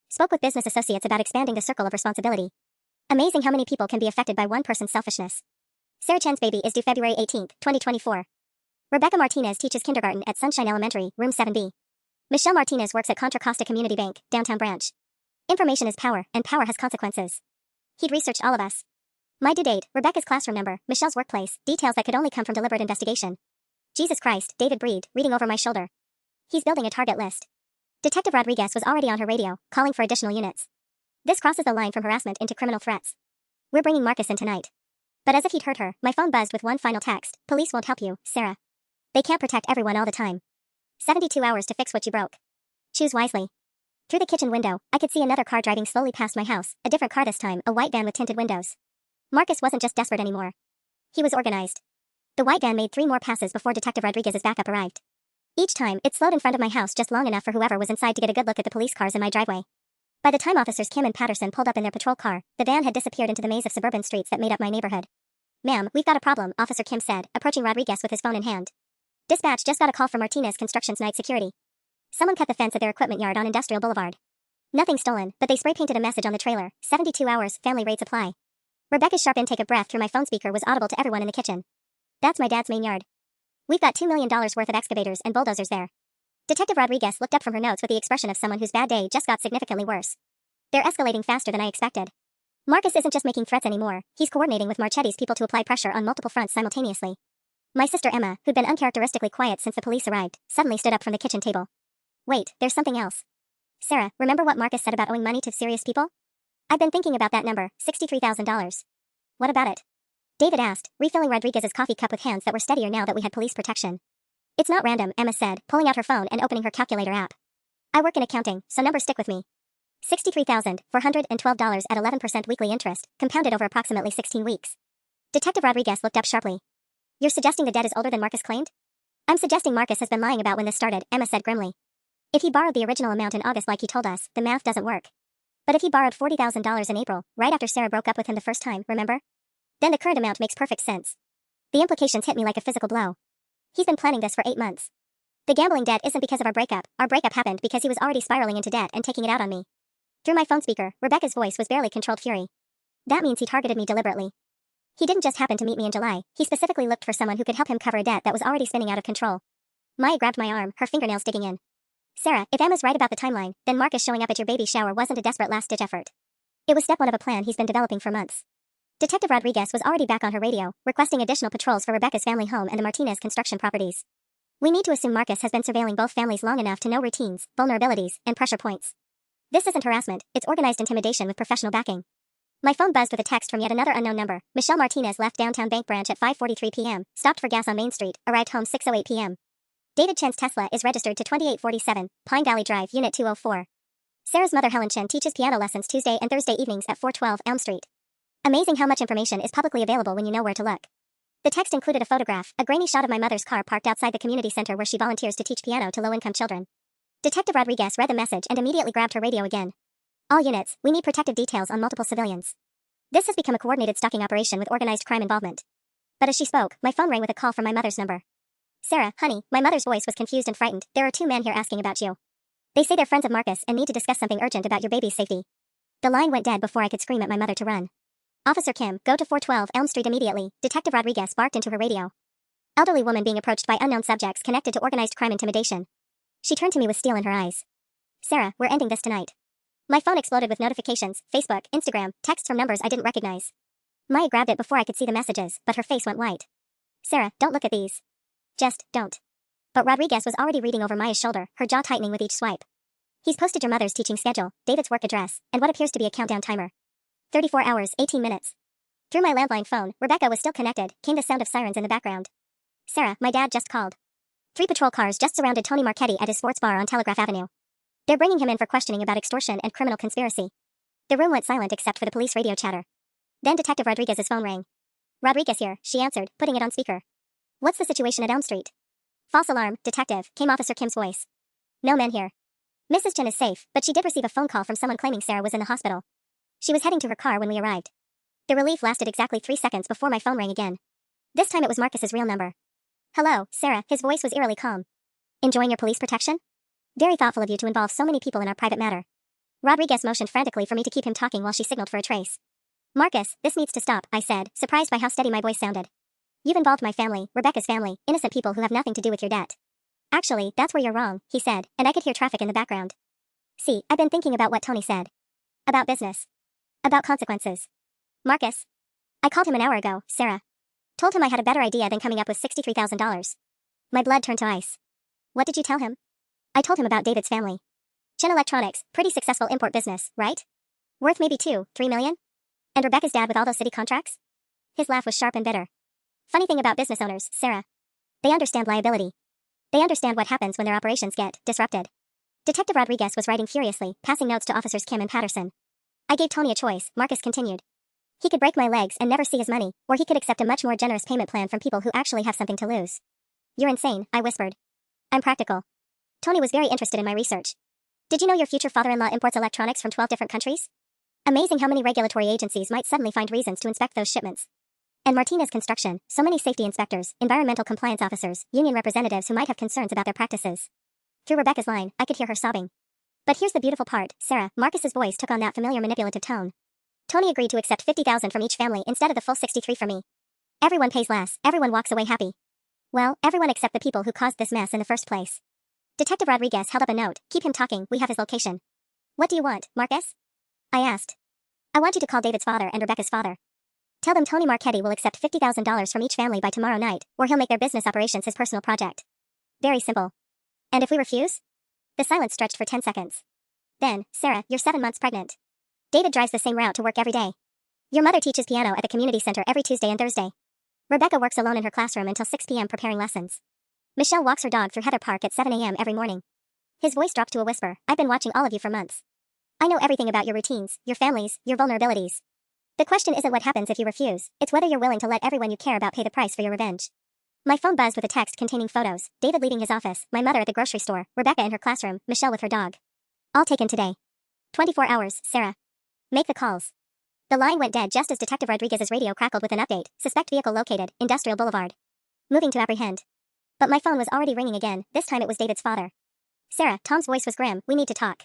Spoke with business associates about expanding the circle of responsibility. Amazing how many people can be affected by one person's selfishness. Sarah Chan's baby is due February 18, 2024. Rebecca Martinez teaches kindergarten at Sunshine Elementary, Room 7B. Michelle Martinez works at Contra Costa Community Bank, Downtown Branch. Information is power, and power has consequences. He'd researched all of us. My due date, Rebecca's classroom number, Michelle's workplace, details that could only come from deliberate investigation. Jesus Christ, David breathed, reading over my shoulder. He's building a target list. Detective Rodriguez was already on her radio, calling for additional units. This crosses the line from harassment into criminal threats. We're bringing Marcus in tonight. But as if he'd heard her, my phone buzzed with one final text. Police won't help you, Sarah. They can't protect everyone all the time. 72 hours to fix what you broke. Choose wisely. Through the kitchen window, I could see another car driving slowly past my house, a different car this time, a white van with tinted windows. Marcus wasn't just desperate anymore. He was organized. The white van made 3 more passes before Detective Rodriguez's backup arrived. Each time, it slowed in front of my house just long enough for whoever was inside to get a good look at the police cars in my driveway. By the time officers Kim and Patterson pulled up in their patrol car, the van had disappeared into the maze of suburban streets that made up my neighborhood. Ma'am, we've got a problem, Officer Kim said, approaching Rodriguez with his phone in hand. Dispatch just got a call from Martinez Construction's night security. Someone cut the fence at their equipment yard on Industrial Boulevard. Nothing stolen, but they spray-painted a message on the trailer, 72 hours, family rates apply. Rebecca's sharp intake of breath through my phone speaker was audible to everyone in the kitchen. That's my dad's main yard. We've got $2 million worth of excavators and bulldozers there. Detective Rodriguez looked up from her notes with the expression of someone whose bad day just got significantly worse. They're escalating faster than I expected. Marcus isn't just making threats anymore, he's coordinating with Marchetti's people to apply pressure on multiple fronts simultaneously. My sister Emma, who'd been uncharacteristically quiet since the police arrived, suddenly stood up from the kitchen table. Wait, there's something else. Sarah, remember what Marcus said about owing money to serious people? I've been thinking about that number, $63,000. What about it? David asked, refilling Rodriguez's coffee cup with hands that were steadier now that we had police protection. It's not random, Emma said, pulling out her phone and opening her calculator app. I work in accounting, so numbers stick with me. $63,412 at 11% weekly interest, compounded over approximately 16 weeks. Detective Rodriguez looked up sharply. You're suggesting the debt is older than Marcus claimed? I'm suggesting Marcus has been lying about when this started, Emma said grimly. If he borrowed the original amount in August like he told us, the math doesn't work. But if he borrowed $40,000 in April, right after Sarah broke up with him the first time, remember? Then the current amount makes perfect sense. The implications hit me like a physical blow. He's been planning this for 8 months. The gambling debt isn't because of our breakup happened because he was already spiraling into debt and taking it out on me. Through my phone speaker, Rebecca's voice was barely controlled fury. That means he targeted me deliberately. He didn't just happen to meet me in July, he specifically looked for someone who could help him cover a debt that was already spinning out of control. Maya grabbed my arm, her fingernails digging in. Sarah, if Emma's right about the timeline, then Marcus showing up at your baby shower wasn't a desperate last-ditch effort. It was step 1 of a plan he's been developing for months. Detective Rodriguez was already back on her radio, requesting additional patrols for Rebecca's family home and the Martinez construction properties. We need to assume Marcus has been surveilling both families long enough to know routines, vulnerabilities, and pressure points. This isn't harassment, it's organized intimidation with professional backing. My phone buzzed with a text from yet another unknown number. Michelle Martinez left Downtown Bank Branch at 5:43 p.m., stopped for gas on Main Street, arrived home 6:08 p.m. David Chen's Tesla is registered to 2847, Pine Valley Drive, Unit 204. Sarah's mother Helen Chen teaches piano lessons Tuesday and Thursday evenings at 412 Elm Street. Amazing how much information is publicly available when you know where to look. The text included a photograph, a grainy shot of my mother's car parked outside the community center where she volunteers to teach piano to low-income children. Detective Rodriguez read the message and immediately grabbed her radio again. All units, we need protective details on multiple civilians. This has become a coordinated stalking operation with organized crime involvement. But as she spoke, my phone rang with a call from my mother's number. Sarah, honey, my mother's voice was confused and frightened. There are 2 men here asking about you. They say they're friends of Marcus and need to discuss something urgent about your baby's safety. The line went dead before I could scream at my mother to run. Officer Kim, go to 412 Elm Street immediately, Detective Rodriguez barked into her radio. Elderly woman being approached by unknown subjects connected to organized crime intimidation. She turned to me with steel in her eyes. Sarah, we're ending this tonight. My phone exploded with notifications, Facebook, Instagram, texts from numbers I didn't recognize. Maya grabbed it before I could see the messages, but her face went white. Sarah, don't look at these. Just, don't. But Rodriguez was already reading over Maya's shoulder, her jaw tightening with each swipe. He's posted your mother's teaching schedule, David's work address, and what appears to be a countdown timer. 34 hours, 18 minutes. Through my landline phone, Rebecca was still connected, came the sound of sirens in the background. Sarah, my dad just called. 3 patrol cars just surrounded Tony Marchetti at his sports bar on Telegraph Avenue. They're bringing him in for questioning about extortion and criminal conspiracy. The room went silent except for the police radio chatter. Then Detective Rodriguez's phone rang. Rodriguez here, she answered, putting it on speaker. What's the situation at Elm Street? False alarm, detective, came Officer Kim's voice. No men here. Mrs. Chen is safe, but she did receive a phone call from someone claiming Sarah was in the hospital. She was heading to her car when we arrived. The relief lasted exactly 3 seconds before my phone rang again. This time it was Marcus's real number. Hello, Sarah, his voice was eerily calm. Enjoying your police protection? Very thoughtful of you to involve so many people in our private matter. Rodriguez motioned frantically for me to keep him talking while she signaled for a trace. Marcus, this needs to stop, I said, surprised by how steady my voice sounded. You've involved my family, Rebecca's family, innocent people who have nothing to do with your debt. Actually, that's where you're wrong, he said, and I could hear traffic in the background. See, I've been thinking about what Tony said. About business. About consequences. Marcus. I called him an hour ago, Sarah. Told him I had a better idea than coming up with $63,000. My blood turned to ice. What did you tell him? I told him about David's family. Chen Electronics, pretty successful import business, right? Worth maybe 2-3 million? And Rebecca's dad with all those city contracts? His laugh was sharp and bitter. Funny thing about business owners, Sarah. They understand liability. They understand what happens when their operations get disrupted. Detective Rodriguez was writing furiously, passing notes to officers Kim and Patterson. I gave Tony a choice, Marcus continued. He could break my legs and never see his money, or he could accept a much more generous payment plan from people who actually have something to lose. You're insane, I whispered. I'm practical. Tony was very interested in my research. Did you know your future father-in-law imports electronics from 12 different countries? Amazing how many regulatory agencies might suddenly find reasons to inspect those shipments. And Martinez Construction, so many safety inspectors, environmental compliance officers, union representatives who might have concerns about their practices. Through Rebecca's line, I could hear her sobbing. But here's the beautiful part, Sarah, Marcus's voice took on that familiar manipulative tone. Tony agreed to accept $50,000 from each family instead of the full $63,000 for me. Everyone pays less, everyone walks away happy. Well, everyone except the people who caused this mess in the first place. Detective Rodriguez held up a note, keep him talking, we have his location. What do you want, Marcus? I asked. I want you to call David's father and Rebecca's father. Tell them Tony Marchetti will accept $50,000 from each family by tomorrow night, or he'll make their business operations his personal project. Very simple. And if we refuse? The silence stretched for 10 seconds. Then, Sarah, you're 7 months pregnant. David drives the same route to work every day. Your mother teaches piano at the community center every Tuesday and Thursday. Rebecca works alone in her classroom until 6 p.m. preparing lessons. Michelle walks her dog through Heather Park at 7 a.m. every morning. His voice dropped to a whisper, I've been watching all of you for months. I know everything about your routines, your families, your vulnerabilities. The question isn't what happens if you refuse, it's whether you're willing to let everyone you care about pay the price for your revenge. My phone buzzed with a text containing photos, David leaving his office, my mother at the grocery store, Rebecca in her classroom, Michelle with her dog. All taken today. 24 hours, Sarah. Make the calls. The line went dead just as Detective Rodriguez's radio crackled with an update, suspect vehicle located, Industrial Boulevard. Moving to apprehend. But my phone was already ringing again, this time it was David's father. Sarah, Tom's voice was grim, we need to talk.